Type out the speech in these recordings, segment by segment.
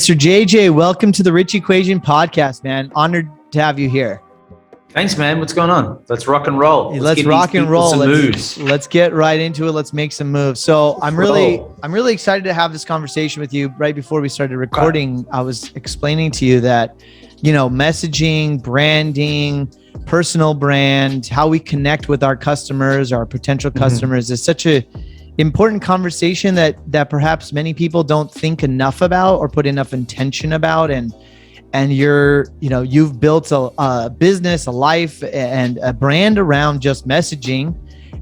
Mr. Jay Jaye, welcome to the Rich Equation podcast, man. Honored to have you here. Thanks, man. What's going on? Let's rock and roll. Let's rock and roll. Let's get right into it. Let's make some moves. So I'm really excited to have this conversation with you. Right before we started recording, I was explaining to you that, messaging, branding, personal brand, how we connect with our customers, our potential customers is such a important conversation that perhaps many people don't think enough about or put enough intention about. And you've built a business, a life, and a brand around just messaging.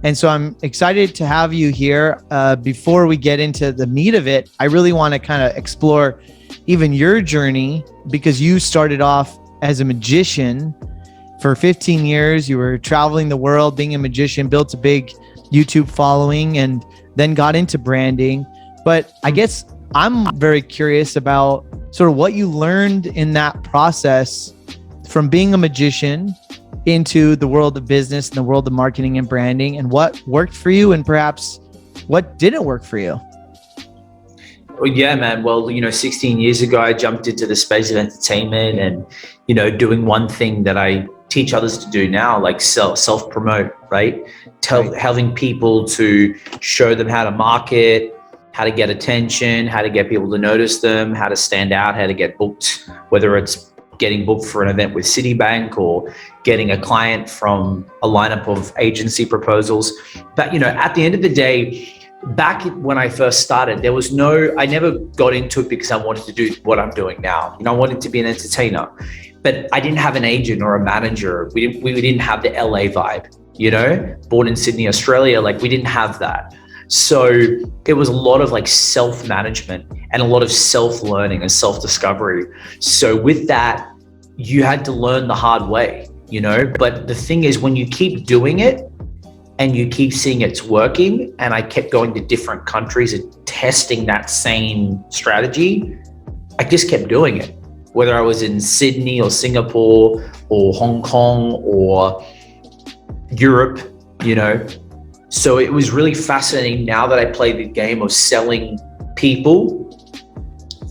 And so I'm excited to have you here. Before we get into the meat of it, I really want to kind of explore even your journey, because you started off as a magician for 15 years. You were traveling the world, being a magician, built a big YouTube following, and then got into branding. But I guess I'm very curious about sort of what you learned in that process from being a magician into the world of business and the world of marketing and branding, and what worked for you and perhaps what didn't work for you. Well, yeah, man. Well, 16 years ago, I jumped into the space of entertainment and, doing one thing that I teach others to do now, like self-promote, right? Helping people to show them how to market, how to get attention, how to get people to notice them, how to stand out, how to get booked, whether it's getting booked for an event with Citibank or getting a client from a lineup of agency proposals. But, at the end of the day, back when I first started, I never got into it because I wanted to do what I'm doing now. I wanted to be an entertainer, but I didn't have an agent or a manager. We didn't have the LA vibe, born in Sydney, Australia. We didn't have that. So it was a lot of self-management and a lot of self-learning and self-discovery. So with that, you had to learn the hard way, but the thing is, when you keep doing it and you keep seeing it's working, and I kept going to different countries and testing that same strategy, I just kept doing it. Whether I was in Sydney or Singapore or Hong Kong or Europe, So it was really fascinating. Now that I play the game of selling people,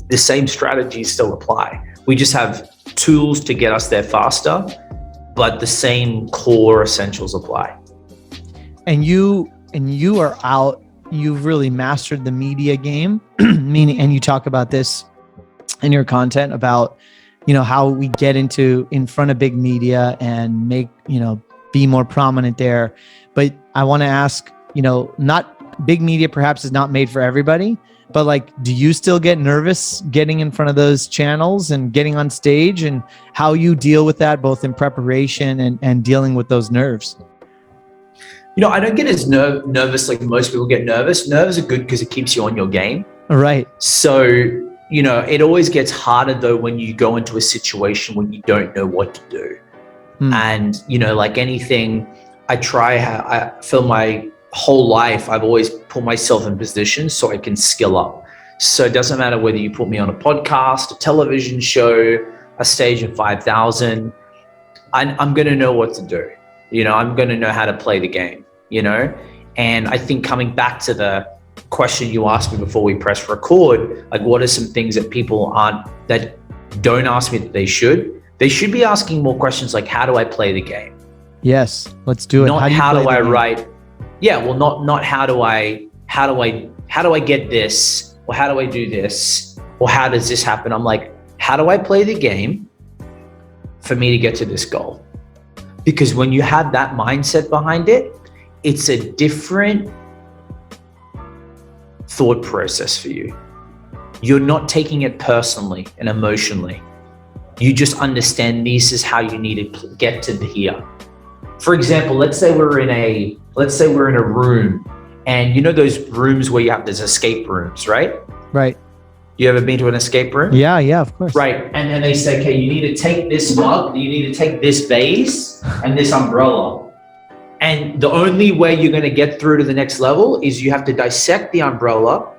the same strategies still apply. We just have tools to get us there faster, but the same core essentials apply. And you are out, you've really mastered the media game, meaning, and you talk about this in your content about, how we get in front of big media and make, be more prominent there. But I want to ask, not big media perhaps is not made for everybody, but do you still get nervous getting in front of those channels and getting on stage, and how you deal with that both in preparation and dealing with those nerves? I don't get as nervous like most people get nervous. Nerves are good because it keeps you on your game. Right. So, it always gets harder though when you go into a situation when you don't know what to do. And, like anything, I feel my whole life, I've always put myself in position so I can skill up. So it doesn't matter whether you put me on a podcast, a television show, a stage of 5,000, I'm going to know what to do. I'm going to know how to play the game, And I think coming back to the question you asked me before we press record, what are some things that people that don't ask me that they should? They should be asking more questions like, how do I play the game? Yes, let's do it. Not how do I write? Yeah, well, not how do I get this, or how do I do this, or how does this happen? I'm like, how do I play the game for me to get to this goal? Because when you have that mindset behind it, it's a different thought process for you. You're not taking it personally and emotionally. You just understand this is how you need to get to here. For example, let's say we're in a room, and those rooms where there's escape rooms, right? Right. You ever been to an escape room? Yeah, of course. Right. And then they say, okay, you need to take this mug, you need to take this vase and this umbrella. And the only way you're going to get through to the next level is you have to dissect the umbrella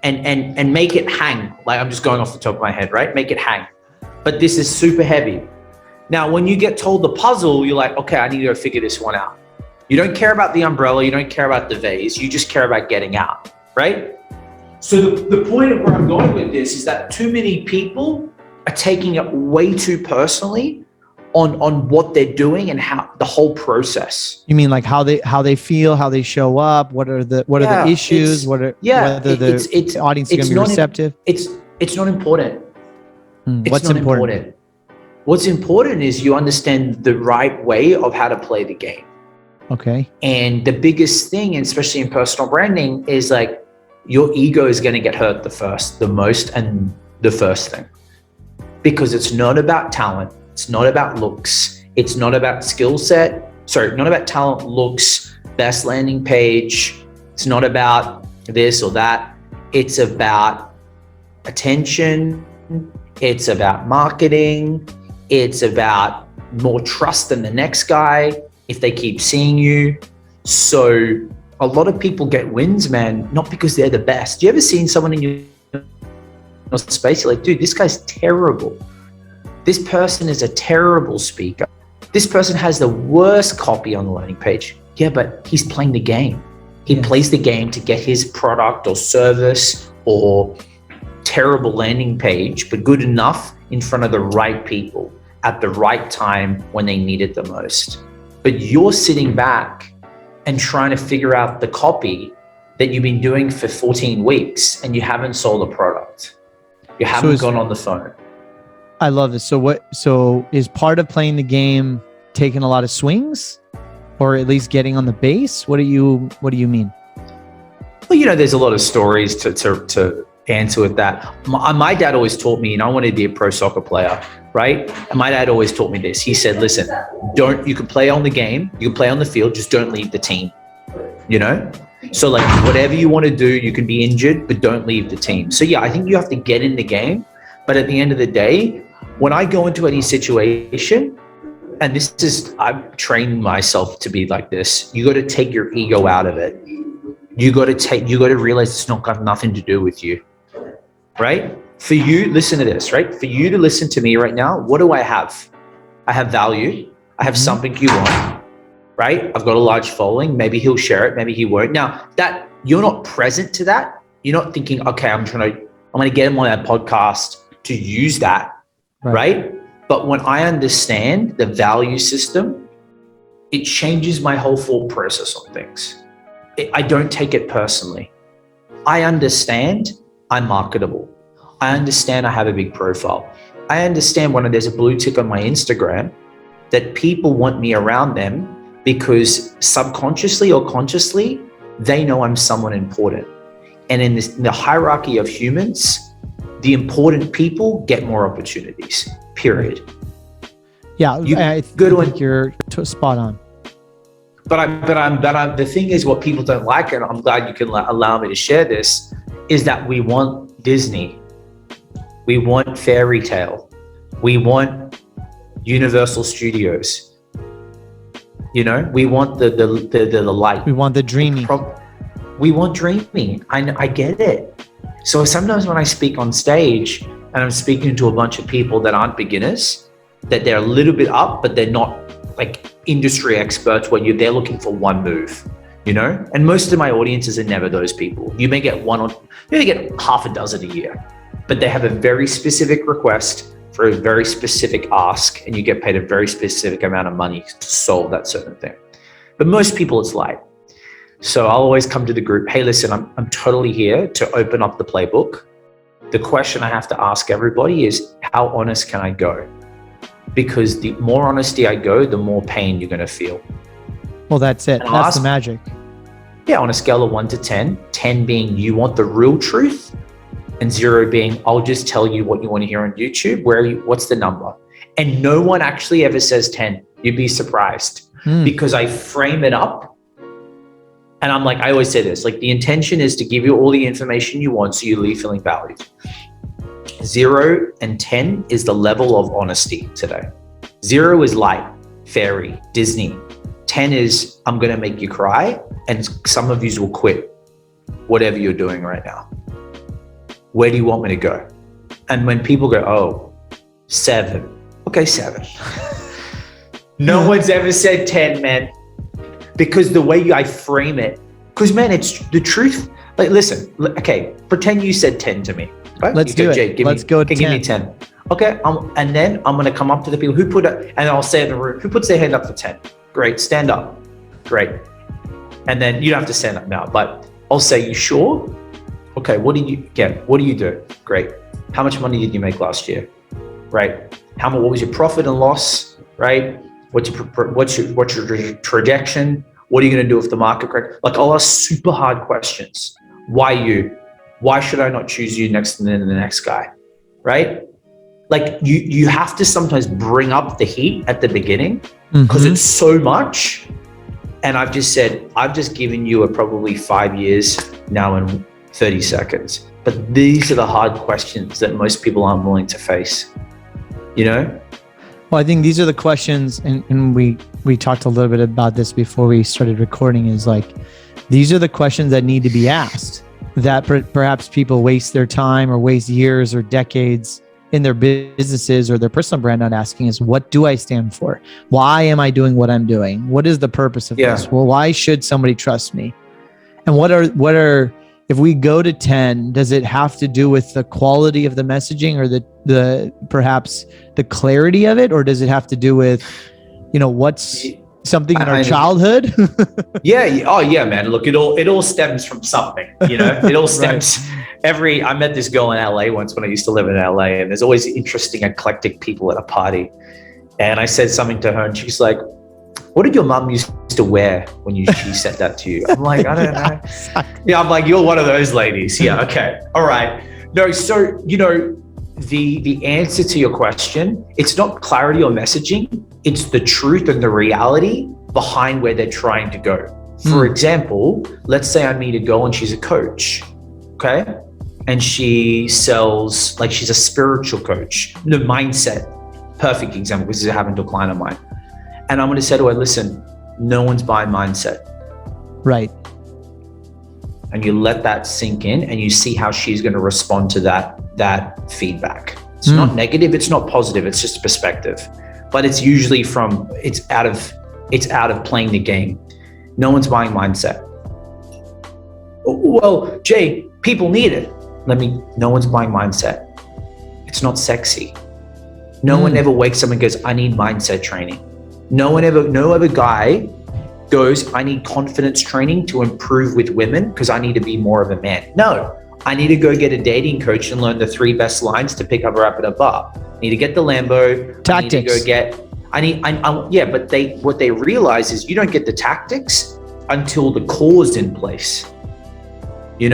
and make it hang. I'm just going off the top of my head, right? Make it hang. But this is super heavy. Now, when you get told the puzzle, you're like, okay, I need to go figure this one out. You don't care about the umbrella. You don't care about the vase. You just care about getting out, right? So the point of where I'm going with this is that too many people are taking it way too personally on what they're doing and how the whole process. You mean like how they feel, how they show up, what are the issues, whether the audience is going to be receptive? It's not important. What's important? What's important is you understand the right way of how to play the game. Okay. And the biggest thing, especially in personal branding, is like your ego is going to get hurt the most and the first thing. Because it's not about talent. It's not about looks. It's not about skill set. Sorry, not about talent, looks, best landing page. It's not about this or that. It's about attention. It's about marketing. It's about more trust than the next guy if they keep seeing you. So a lot of people get wins, man, not because they're the best. You ever seen someone in your space, you're like, dude, this guy's terrible. This person is a terrible speaker. This person has the worst copy on the landing page. Yeah, but he's playing the game. He plays the game to get his product or service or terrible landing page, but good enough in front of the right people at the right time when they need it the most. But you're sitting back and trying to figure out the copy that you've been doing for 14 weeks and you haven't sold a product. You haven't gone on the phone. I love this. So is part of playing the game taking a lot of swings or at least getting on the base? What do you mean? Well, there's a lot of stories to answer with that. My dad always taught me, and I wanted to be a pro soccer player, right? And my dad always taught me this. He said, listen, you can play on the game, you can play on the field, just don't leave the team, So like whatever you want to do, you can be injured, but don't leave the team. So yeah, I think you have to get in the game. But at the end of the day, when I go into any situation, and I've trained myself to be like this, you got to take your ego out of it. You got to realize it's not got nothing to do with you, right? For you, listen to this, right? For you to listen to me right now, what do I have? I have value. I have something you want, right? I've got a large following. Maybe he'll share it. Maybe he won't. Now that you're not present to that, you're not thinking, okay, I'm going to get him on that podcast to use that, right? But when I understand the value system, it changes my whole thought process on things. I don't take it personally. I understand I'm marketable. I understand I have a big profile. I understand when there's a blue tick on my Instagram that people want me around them because subconsciously or consciously, they know I'm someone important. And in the hierarchy of humans, the important people get more opportunities, period. Yeah, I think you're spot on. But the thing is, what people don't like, and I'm glad you can allow me to share this, is that we want Disney, we want fairy tale, we want Universal Studios. We want the light. We want the dreamy. We want dreamy. I get it. So sometimes when I speak on stage and I'm speaking to a bunch of people that aren't beginners, that they're a little bit up, but they're not like industry experts where they're looking for one move, and most of my audiences are never those people. You may get half a dozen a year, but they have a very specific request for a very specific ask, and you get paid a very specific amount of money to solve that certain thing. But most people, it's light. So I'll always come to the group, hey, listen, I'm totally here to open up the playbook. The question I have to ask everybody is, how honest can I go? Because the more honesty I go, the more pain you're going to feel. Well, that's it. That's the magic. Yeah, on a scale of 1 to 10, 10 being you want the real truth, and 0 being I'll just tell you what you want to hear on YouTube. What's the number? And no one actually ever says 10. You'd be surprised because I frame it up. And I'm like, I always say this, like the intention is to give you all the information you want so you leave feeling valued. 0 and 10 is the level of honesty today. 0 is light, fairy, Disney. 10 is I'm going to make you cry, and some of you will quit whatever you're doing right now. Where do you want me to go? And when people go, 7. Okay, 7. No one's ever said 10, man. Because the way I frame it, because man, it's the truth. Like, listen, okay, pretend you said 10 to me, right? Let's do it. Jay, Let's go 10. Give me 10. Okay, and then I'm going to come up to the people who put it, and I'll say in the room, who puts their hand up for 10? Great, stand up. Great. And then you don't have to stand up now, but I'll say, you sure? Okay, what do you do? Great. How much money did you make last year? Right. What was your profit and loss? Right. What's your projection? What are you going to do if the market corrects? Like, I'll ask super hard questions. Why you? Why should I not choose you next to the next guy? Right. Like, you have to sometimes bring up the heat at the beginning because it's so much. And I've just given you probably 5 years now in 30 seconds. But these are the hard questions that most people aren't willing to face, you know? Well, I think these are the questions, and we talked a little bit about this before we started recording, is like, these are the questions that need to be asked, that perhaps people waste their time or waste years or decades in their businesses or their personal brand not asking, is what do I stand for? Why am I doing what I'm doing? What is the purpose of this? Well, why should somebody trust me? And what are if we go to 10, does it have to do with the quality of the messaging or the perhaps the clarity of it? Or does it have to do with, what's something in our childhood? Yeah. Oh yeah, man. Look, it all stems from something, it all stems. Right. I met this girl in LA once when I used to live in LA, and there's always interesting, eclectic people at a party. And I said something to her and she's like, what did your mom used to wear when she said that to you? I'm like, I don't know. Yeah, I'm like, you're one of those ladies. Yeah, okay. All right. No, so, the answer to your question, it's not clarity or messaging. It's the truth and the reality behind where they're trying to go. For example, let's say I meet a girl and she's a coach, okay? And she sells, like, she's a spiritual coach, the mindset. Perfect example, because this happened to a client of mine. And I'm going to say to her, listen, no one's buying mindset. Right. And you let that sink in and you see how she's going to respond to that feedback. It's not negative. It's not positive. It's just perspective, but it's usually it's out of playing the game. No one's buying mindset. Well, Jay, people need it. No one's buying mindset. It's not sexy. No one ever wakes up and goes, I need mindset training. No other guy goes, I need confidence training to improve with women because I need to be more of a man. No, I need to go get a dating coach and learn the 3 best lines to pick up her up at a bar. I need to get the Lambo. Tactics. But what they realize is you don't get the tactics until the core is in place. You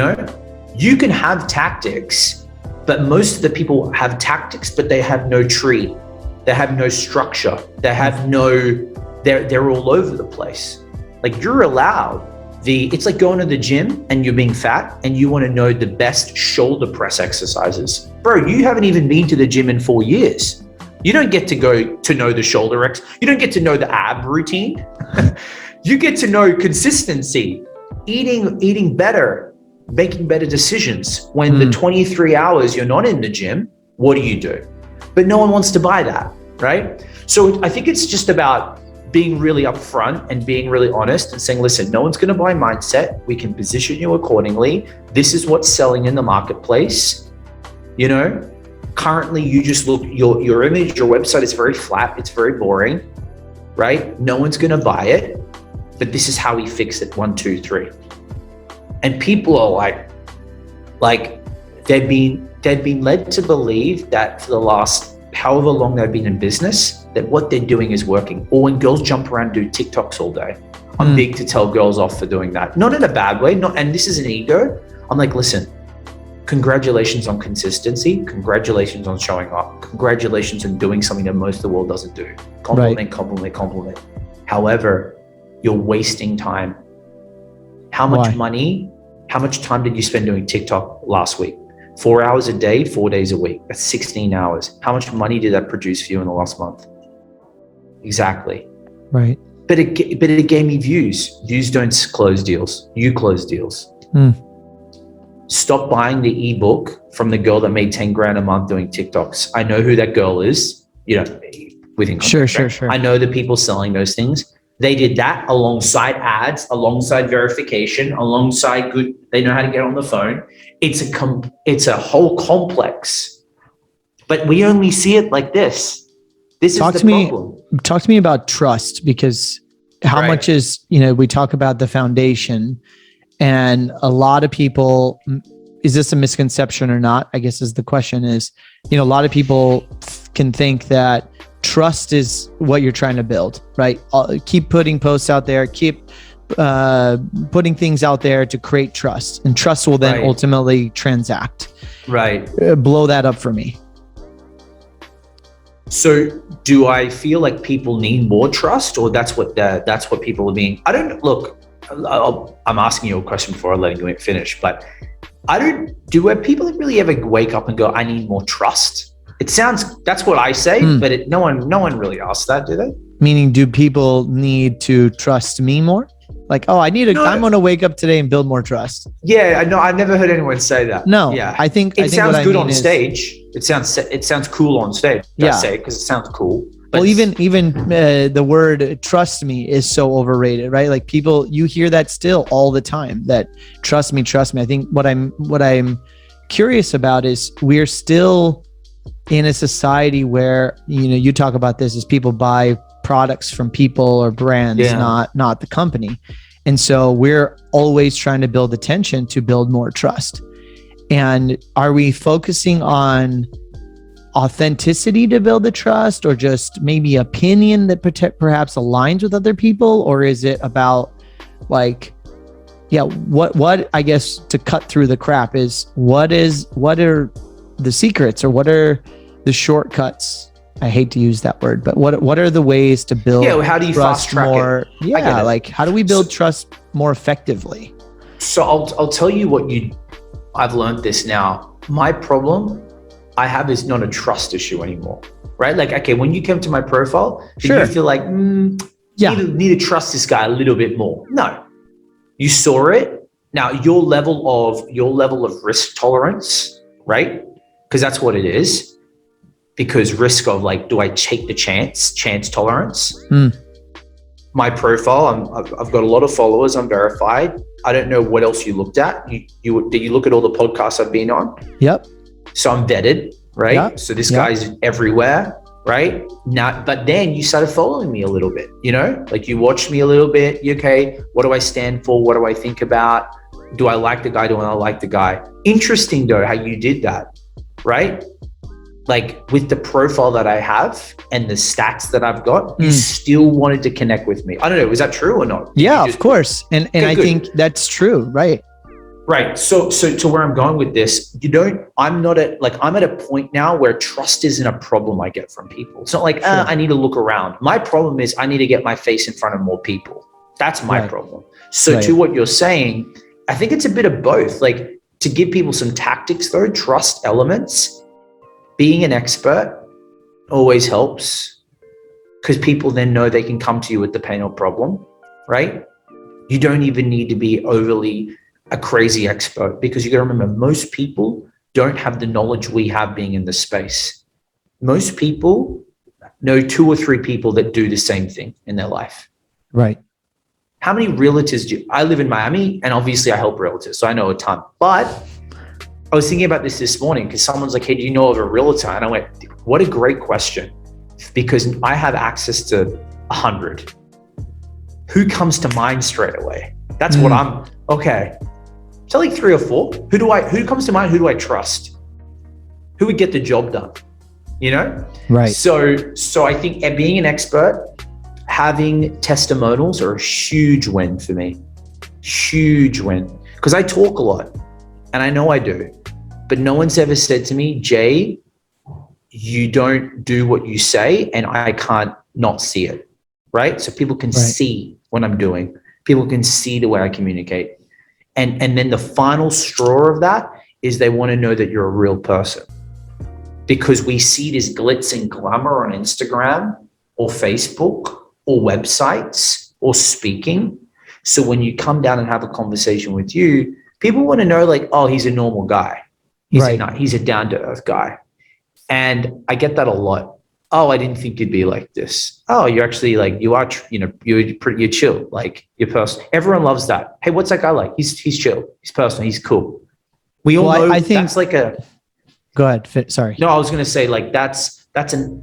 can have tactics, but most of the people have tactics, but they have no tree. They have no structure. They're all over the place. Like, you're allowed it's like going to the gym and you're being fat and you want to know the best shoulder press exercises. Bro, you haven't even been to the gym in 4 years. You don't get to go to know the shoulder you don't get to know the ab routine. You get to know consistency, eating better, making better decisions. When the 23 hours you're not in the gym, what do? But no one wants to buy that, right? So I think it's just about being really upfront and being really honest and saying, listen, no one's going to buy mindset. We can position you accordingly. This is what's selling in the marketplace. Currently you just look, your image, your website is very flat. It's very boring, right? No one's going to buy it, but this is how we fix it. 1, 2, 3. And people are like they've been led to believe that for the last however long they've been in business, that what they're doing is working. Or when girls jump around and do TikToks all day, I'm big to tell girls off for doing that. Not in a bad way, and this is an ego. I'm like, listen, congratulations on consistency. Congratulations on showing up. Congratulations on doing something that most of the world doesn't do. Compliment. However, you're wasting time. How much money, how much time did you spend doing TikTok last week? 4 hours a day, 4 days a week. That's 16 hours. How much money did that produce for you in the last month? Exactly. Right. But it gave me views. Views don't close deals. You close deals. Stop buying the ebook from the girl that made 10 grand a month doing TikToks. I know who that girl is, within context. Sure. I know the people selling those things. They did that alongside ads, alongside verification, alongside good. They know how to get on the phone. It's a whole complex, but we only see it like this. This is the problem. Talk to me about trust, because how much is, we talk about the foundation, and a lot of people, is this a misconception or not? I guess is the question is, a lot of people can think that trust is what you're trying to build, right? Keep putting posts out there, keep putting things out there to create trust, and trust will then ultimately transact. Right. Blow that up for me. So do I feel like people need more trust, or that's what people are being? I don't look. I'm asking you a question before I let you finish, but do people really ever wake up and go, I need more trust? It sounds, that's what I say, but no one really asks that, do they? Meaning, do people need to trust me more? Like, oh, I'm going to wake up today and build more trust. Yeah, no, I've never heard anyone say that. No, yeah. I think it sounds good on stage. It sounds cool on stage. I say because it sounds cool. Well, even the word trust me is so overrated, right? Like people, you hear that still all the time, that trust me. I think what I'm curious about is we're still in a society where, you talk about this as people buy products from people or brands, not the company. And so we're always trying to build attention to build more trust. And are we focusing on authenticity to build the trust, or just maybe opinion that perhaps aligns with other people? Or is it about like, what I guess, to cut through the crap, is what are the secrets, or what are the shortcuts? I hate to use that word, but what are the ways to build how do you fast track more? Yeah, like how do we build trust more effectively? So I'll tell you what I've learned this now. My problem I have is not a trust issue anymore, right? Like, okay, when you came to my profile, did you feel like, need to trust this guy a little bit more? No, you saw it. Now your level of risk tolerance, right? Because that's what it is. Because risk of like, do I take the chance tolerance? My profile, I've got a lot of followers. I'm verified. I don't know what else you looked at. Did you look at all the podcasts I've been on? Yep. So I'm vetted, right? Yep. So this guy's everywhere, right? Now, but then you started following me a little bit, like you watched me a little bit. Okay, what do I stand for? What do I think about? Do I like the guy? Do I not like the guy? Interesting though, how you did that, right? Like with the profile that I have and the stats that I've got, you still wanted to connect with me. I don't know, was that true or not? Yeah, of course. And I think that's true, right? Right. So to where I'm going with this, I'm at a point now where trust isn't a problem I get from people. It's not like, I need to look around. My problem is I need to get my face in front of more people. That's my problem. So to what you're saying, I think it's a bit of both. Like to give people some tactics though, trust elements, being an expert always helps because people then know they can come to you with the pain or problem, right? You don't even need to be overly a crazy expert, because you got to remember, most people don't have the knowledge we have being in the space. Most people know 2 or 3 people that do the same thing in their life. Right. How many realtors I live in Miami, and obviously I help realtors, so I know a ton. But I was thinking about this morning because someone's like, hey, do you know of a realtor? And I went, what a great question, because I have access to 100. Who comes to mind straight away? That's what okay. So like 3 or 4. Who comes to mind? Who do I trust? Who would get the job done? Right. So I think being an expert, having testimonials are a huge win for me. Huge win. Because I talk a lot, and I know I do, but no one's ever said to me, Jay, you don't do what you say, and I can't not see it. Right. So people can see what I'm doing. People can see the way I communicate. And then the final straw of that is they want to know that you're a real person, because we see this glitz and glamour on Instagram or Facebook or websites or speaking. So when you come down and have a conversation with you, people want to know like, oh, he's a normal guy. He's a down to earth guy. And I get that a lot. Oh, I didn't think you'd be like this. Oh, you're actually like, you are, you're chill. Like you're personal. Everyone loves that. Hey, what's that guy like? He's chill. He's personal. He's cool. We all Well, know I think that's like a, go ahead. Sorry. no, I was going to say like, that's an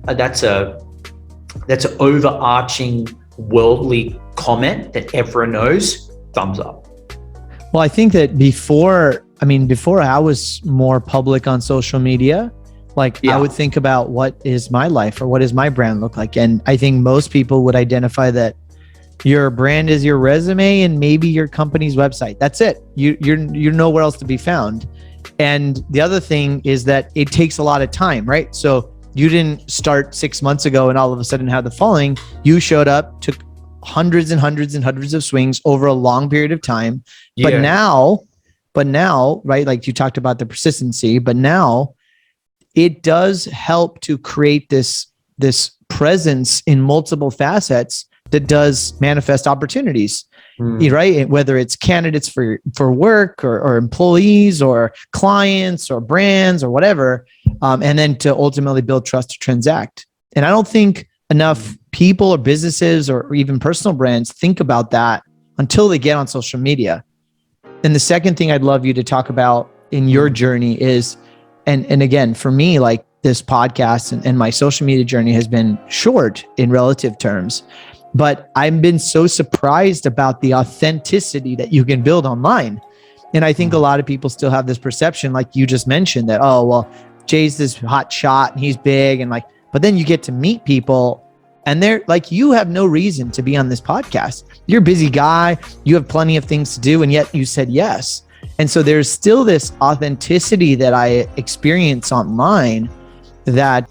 overarching worldly comment that everyone knows. Thumbs up. Well, I think that before I was more public on social media, like I would think about what is my life or what does my brand look like? And I think most people would identify that your brand is your resume and maybe your company's website. That's it. You're nowhere else to be found. And the other thing is that it takes a lot of time, right? So you didn't start 6 months ago and all of a sudden have the following. You showed up, took hundreds and hundreds and hundreds of swings over a long period of time. Yeah. But now, right? Like you talked about the persistency, but now it does help to create this presence in multiple facets that does manifest opportunities, right? Whether it's candidates for work or employees or clients or brands or whatever, and then to ultimately build trust to transact. And I don't think enough people or businesses or even personal brands think about that until they get on social media. And the second thing I'd love you to talk about in your journey is, and again, for me, like this podcast and my social media journey has been short in relative terms, but I've been so surprised about the authenticity that you can build online. And I think a lot of people still have this perception, like you just mentioned, that, oh, well, Jay's this hot shot and he's big and like, but then you get to meet people and they're like, you have no reason to be on this podcast. You're a busy guy. You have plenty of things to do. And yet you said yes. And so there's still this authenticity that I experience online that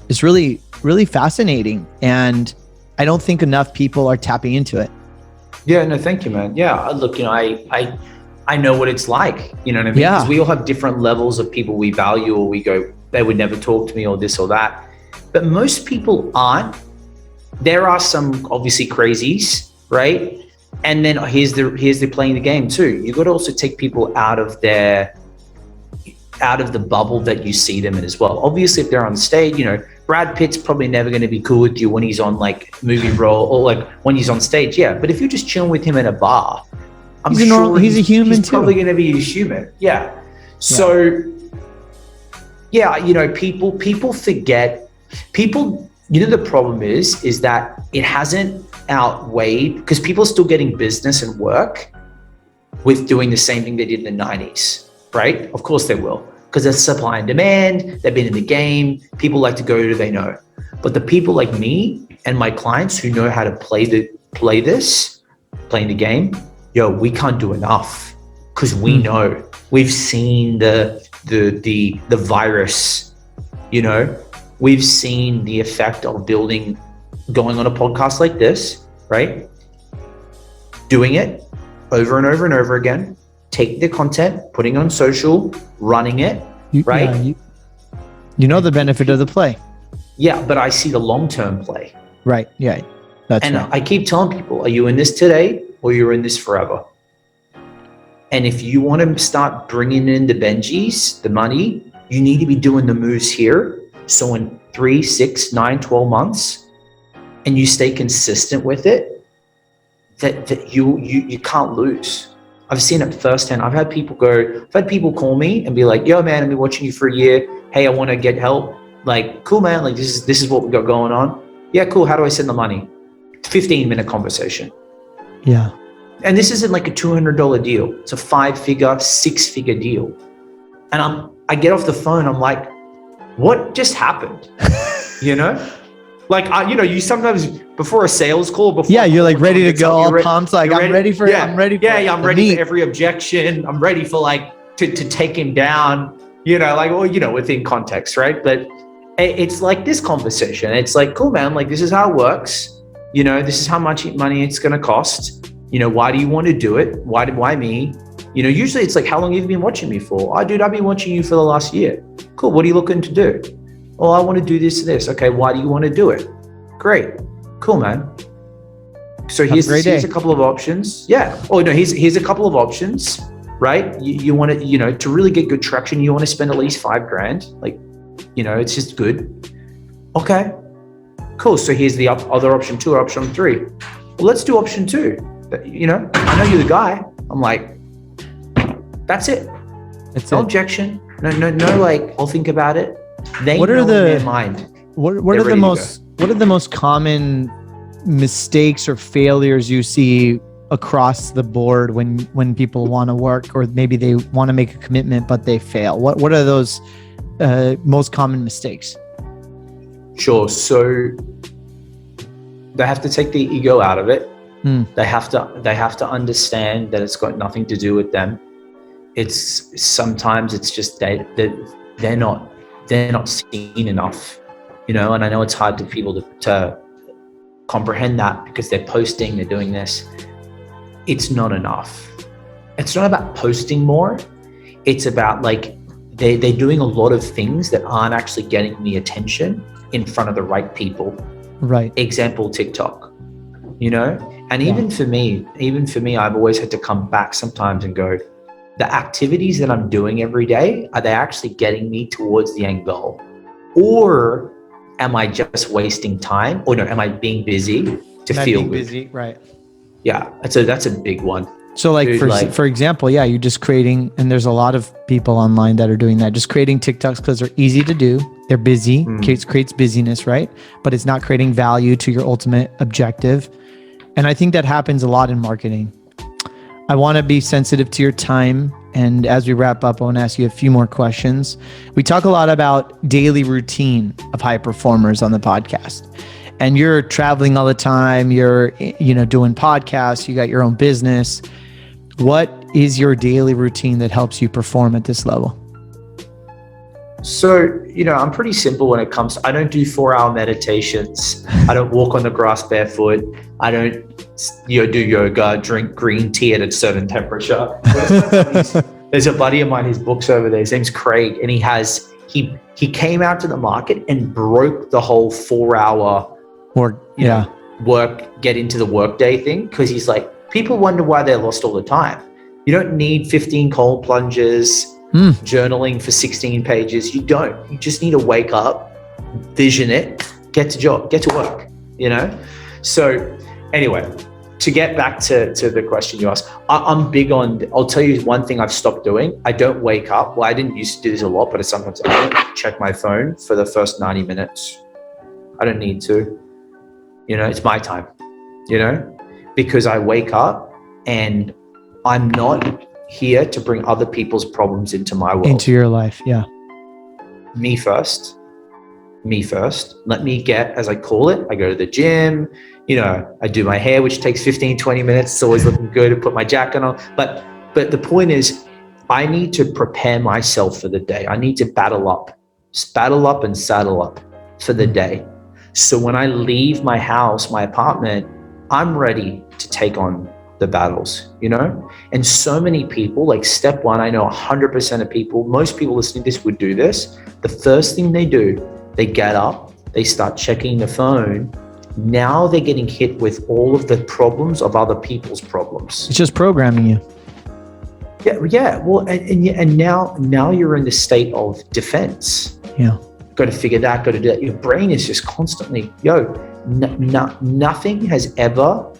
is really, really fascinating. And I don't think enough people are tapping into it. Yeah, no, thank you, man. Yeah, look, I know what it's like, you know what I mean? Because we all have different levels of people we value, or we go, they would never talk to me, or this or that. But most people aren't. There are some obviously crazies, right? And then here's the playing the game too. You got to also take people out of the bubble that you see them in as well. Obviously, if they're on stage, Brad Pitt's probably never going to be cool with you when he's on like movie role or like when he's on stage. Yeah, but if you're just chilling with him in a bar, he's a human too. Probably going to be a human. Yeah. So, people forget. The problem is that it hasn't outweighed, because people are still getting business and work with doing the same thing they did in the 90s, right? Of course they will, because there's supply and demand. They've been in the game. People like to go to they know. But the people like me and my clients who know how to play the game, we can't do enough, because we know, we've seen the virus, we've seen the effect of going on a podcast like this, right? Doing it over and over and over again, taking the content, putting it on social, running it, right? Yeah, the benefit of the play. Yeah, but I see the long-term play. Right, yeah, that's right. I keep telling people, are you in this today or you're in this forever? And if you want to start bringing in the Benjis, the money, you need to be doing the moves here. So in 3, 6, 9, 12 months, and you stay consistent with it, that you can't lose. I've seen it firsthand. I've had people call me and be like, yo man, I've been watching you for a year. Hey, I want to get help. Like, cool man, like this is what we got going on. Yeah, cool. How do I send the money? 15-minute conversation. Yeah. And this isn't like a $200 deal. It's a 5-figure, 6-figure deal. And I get off the phone, I'm like, what just happened? Like, you sometimes before a sales call, you're like ready to go, all pumped, like I'm ready for I'm ready for every objection. I'm ready for like to take him down, within context, right? But it's like this conversation. It's like, cool, man, like this is how it works. This is how much money it's going to cost. Why do you want to do it? Why me? Usually it's like, how long have you been watching me for? Oh, dude, I've been watching you for the last year. Cool. What are you looking to do? Oh, I want to do this. Okay. Why do you want to do it? Great. Cool, man. So here's a couple of options. Yeah. Oh no, here's a couple of options, right? You want to, to really get good traction, you want to spend at least $5,000. Like, it's just good. Okay. Cool. So here's the other option 2 or option 3. Well, let's do option 2. You know, I know you're the guy. I'm like, that's it. No objection. No, like, I'll think about it. They know in their mind. What are the most common mistakes or failures you see across the board when people want to work, or maybe they want to make a commitment but they fail? What are those most common mistakes? Sure. So they have to take the ego out of it. They have to understand that it's got nothing to do with them. Sometimes it's just they're not seen enough, you know. And I know it's hard for people to comprehend that, because they're posting, they're doing this. It's not enough. It's not about posting more. It's about, like, they're doing a lot of things that aren't actually getting the attention in front of the right people. Right. Example, TikTok, you know? And even for me, I've always had to come back sometimes and go, the activities that I'm doing every day, are they actually getting me towards the end goal? Or am I just wasting time? Or no, am I being busy to feel good? Busy, right. Yeah, that's a big one. So like, dude, for example, you're just creating, and there's a lot of people online that are doing that, just creating TikToks because they're easy to do. They're busy, creates busyness, right? But it's not creating value to your ultimate objective. And I think that happens a lot in marketing. I want to be sensitive to your time. And as we wrap up, I want to ask you a few more questions. We talk a lot about daily routine of high performers on the podcast. And you're traveling all the time. You're, doing podcasts. You got your own business. What is your daily routine that helps you perform at this level? So, I'm pretty simple when it comes to, I don't do 4-hour meditations. I don't walk on the grass barefoot. I don't, do yoga, drink green tea at a certain temperature. There's a buddy of mine, his book's over there. His name's Craig. And he came out to the market and broke the whole 4-hour get into the workday thing. Cause he's like, people wonder why they're lost all the time. You don't need 15 cold plunges, journaling for 16 pages. You don't. You just need to wake up, vision it, get to work, So anyway, to get back to the question you asked, I'm big on, I'll tell you one thing I've stopped doing. I don't wake up. Well, I didn't used to do this a lot, but sometimes I don't check my phone for the first 90 minutes. I don't need to. It's my time, because I wake up and I'm not here to bring other people's problems into my world. Into your life, yeah. Me first. Let me get, as I call it, I go to the gym, I do my hair, which takes 15, 20 minutes. It's always looking good to put my jacket on. But the point is, I need to prepare myself for the day. I need to battle up and saddle up for the day. So when I leave my house, my apartment, I'm ready to take on the battles, And so many people, like step one, I know 100% of people, most people listening to this would do this. The first thing they do, they get up, they start checking the phone. Now they're getting hit with all of the problems of other people's problems. It's just programming you. Yeah. Well, and now you're in the state of defense. Yeah. Got to figure that, got to do that. Your brain is just constantly, nothing has ever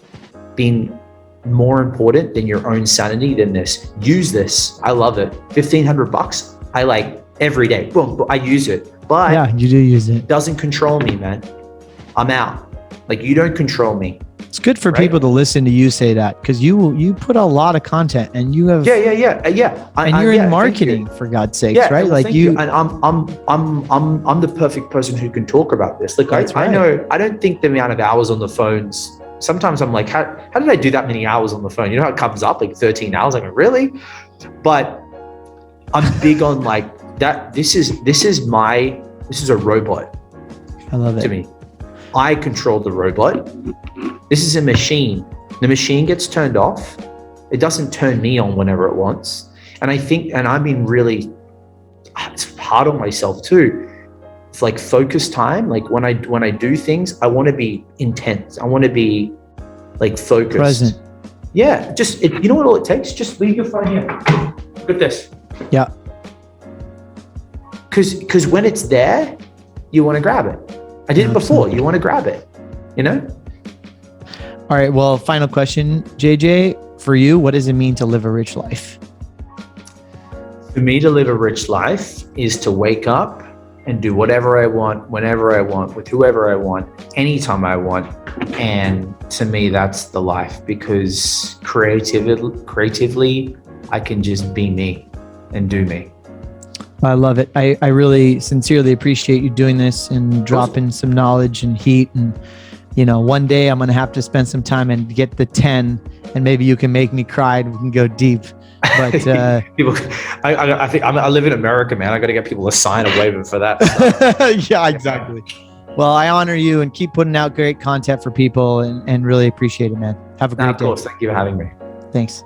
been more important than your own sanity than this. Use this. I love it. $1,500. I like every day. Boom. I use it. But yeah, you do use it. Doesn't control me, man. I'm out. Like, you don't control me. It's good for people to listen to you say that, because you put a lot of content and you have and you're in marketing, for God's sakes, right? Well, like you and I'm the perfect person who can talk about this. Like I know, I don't think the amount of hours on the phones. Sometimes I'm like, how did I do that many hours on the phone? How it comes up like 13 hours. Like, really? But I'm big on like that. This is a robot. I love it. To me, I control the robot. This is a machine. The machine gets turned off. It doesn't turn me on whenever it wants. And I think, and I've been really hard on myself too. It's like focus time. Like when I do things, I want to be intense. I want to be like focused. Present. Yeah. You know what all it takes? Just leave your phone here. Look at this. Yeah. Because when it's there, you want to grab it. I did it before. You want to grab it, you know? All right. Well, final question, JJ, for you, what does it mean to live a rich life? For me, to live a rich life is to wake up and do whatever I want, whenever I want, with whoever I want, anytime I want. And to me, that's the life, because creatively, I can just be me and do me. I love it. I really sincerely appreciate you doing this and dropping some knowledge and heat. And, one day I'm going to have to spend some time and get the 10, and maybe you can make me cry and we can go deep. But people, I think I live in America, man. I got to get people to sign a waiver for that. Yeah, exactly. Well, I honor you and keep putting out great content for people, and really appreciate it, man. Have a great day. Of course. Thank you for having me. Thanks.